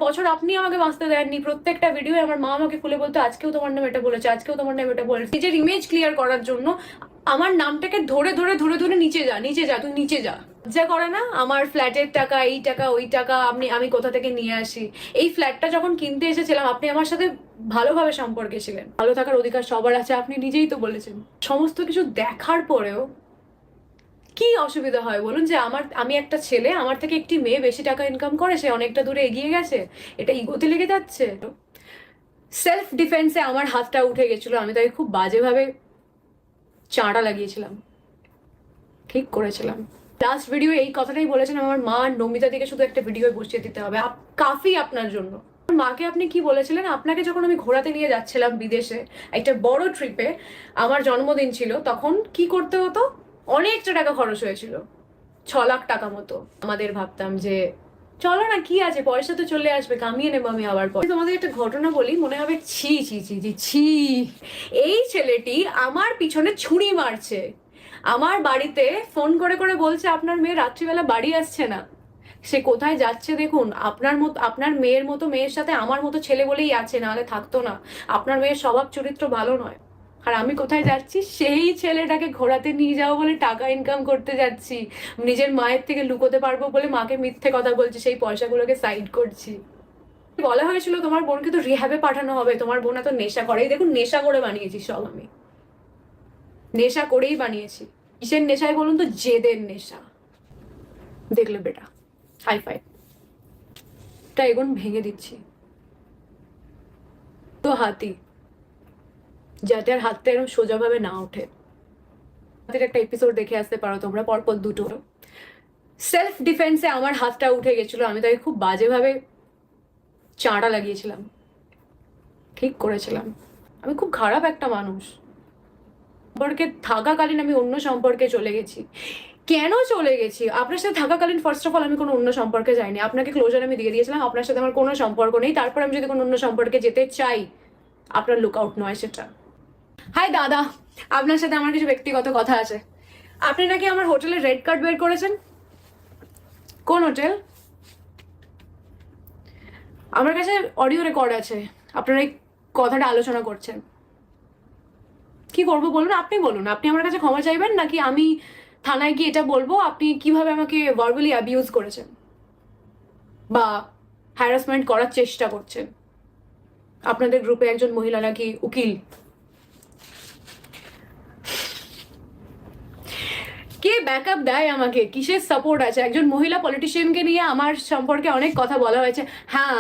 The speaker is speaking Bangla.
বছর আপনি আমাকে বাঁচতে দেননি। প্রত্যেকটা ভিডিও আমার মা আমাকে খুলে বলতো আজকেও তোমার নাম এটা বলেছে, আজকেও তোমার নাম এটা বলেছে। নিজের ইমেজ ক্লিয়ার করার জন্য আমার নামটাকে ধরে ধরে ধরে ধরে নিচে যা, নিচে যা, তুই নিচে যা। লজ্জা করে না? আমার ফ্ল্যাটের টাকা, এই টাকা, ওই টাকা আমি কোথা থেকে নিয়ে আসি। এই ফ্ল্যাটটা যখন কিনতে এসেছিলাম আপনি আমার সাথে ভালোভাবে সম্পর্কে ছিলেন। ভালো থাকার অধিকার সবার আছে, আপনি নিজেই তো বলেছেন। সমস্ত কিছু দেখার পরেও কি অসুবিধা হয় বলুন? যে আমি একটা ছেলে, আমার থেকে একটি মেয়ে বেশি টাকা ইনকাম করে, সে অনেকটা দূরে এগিয়ে গেছে, এটা ইগোতে লেগে যাচ্ছে। সেলফ ডিফেন্সে আমার হাতটা উঠে গেছিল, আমি তাকে খুব বাজেভাবে চাঁড়া লাগিয়েছিলাম। ঠিক করেছিলাম। লাস্ট ভিডিও এই কথাটাই বলেছেন, আমার মা আর নমিতা থেকে শুধু একটা ভিডিও বসিয়ে দিতে হবে, কাফি আপনার জন্য। মাকে আপনি কি বলেছিলেন? আপনাকে যখন আমি ঘোরাতে নিয়ে যাচ্ছিলাম বিদেশে একটা বড় ট্রিপে, আমার জন্মদিন ছিল, তখন কি করতে হতো? অনেকটা টাকা খরচ হয়েছিল, 6 লাখ টাকা মতো। আমাদের ভাবতাম যে চলো না, কি আছে, পয়সা তো চলে আসবে, কামিয়ে নেবো আমি আবার পর। তোমাদের একটা ঘটনা বলি, মনে হবে ছি ছি ছি ছি ছি, এই ছেলেটি আমার পিছনে ছুরি মারছে। আমার বাড়িতে ফোন করে করে বলছে আপনার মেয়ে রাত্রিবেলা বাড়ি আসছে না, সে কোথায় যাচ্ছে দেখুন। আপনার মতো, আপনার মেয়ের মতো মেয়ের সাথে আমার মতো ছেলে বলেই আছে, নাহলে থাকতো না। আপনার মেয়ের স্বভাব চরিত্র ভালো নয়। আর আমি কোথায় যাচ্ছি? সেই ছেলেটাকে ঘোরাতে নিয়ে যাবো বলে টাকা ইনকাম করতে যাচ্ছি। নিজের মায়ের থেকে লুকোতে পারবো বলে মাকে মিথ্যে কথা বলছি, সেই পয়সাগুলোকে সাইড করছি। বলা হয়েছিল তোমার বোনকে তো রিহ্যাবে পাঠানো হবে, তোমার বোন এত নেশা করে। দেখুন, নেশা করে বানিয়েছি সব, আমি নেশা করেই বানিয়েছি। কিসের নেশায় বলুন তো? জেদের নেশা। দেখলে বেটা, হাই ফাই টা এগুন ভেঙে দিচ্ছি তো হাতি, যাতে আর হাতটা এরকম সোজাভাবে না ওঠে। একটা এপিসোড দেখে আসতে পারো তোমরা, পরপর দুটো। সেলফ ডিফেন্সে আমার হাতটা উঠে গেছিল, আমি তাকে খুব বাজেভাবে চাঁড়া লাগিয়েছিলাম। ঠিক করেছিলাম। আমি খুব খারাপ একটা মানুষ। সম্পর্কে থাকাকালীন আমি অন্য সম্পর্কে চলে গেছি। কেন চলে গেছি? আপনার সাথে থাকাকালীন ফার্স্ট অফ অল আমি কোনো অন্য সম্পর্কে যাইনি, আপনাকে ক্লোজার আমি দিয়ে দিয়েছিলাম, আপনার সাথে আমার কোনো সম্পর্ক নেই। তারপর আমি যদি কোনো অন্য সম্পর্কে যেতে চাই, আপনার লুক আউট নয় সেটা। হাই দাদা, আপনার সাথে আমার কিছু ব্যক্তিগত কথা আছে। আপনি নাকি আমার হোটেলের রেড কার্ড বের করেছেন। কোন হোটেল? আমার কাছে অডিও রেকর্ড আছে, আপনারা এই কথাটা আলোচনা করছেন। কি করবো বলুন? আপনি বলুন, আপনি আমার কাছে ক্ষমা চাইবেন নাকি আমি থানায় গিয়ে এটা বলবো আপনি কিভাবে আমাকে ভার্বালি অ্যাবিউজ করেছেন বা হ্যারাসমেন্ট করার চেষ্টা করছেন। আপনাদের গ্রুপে একজন মহিলা নাকি উকিল। কে ব্যাকআপ দেয় আমাকে? কিসের সাপোর্ট আছে? একজন মহিলা পলিটিশিয়ানকে নিয়ে আমার সম্পর্কে অনেক কথা বলা হয়েছে। হ্যাঁ,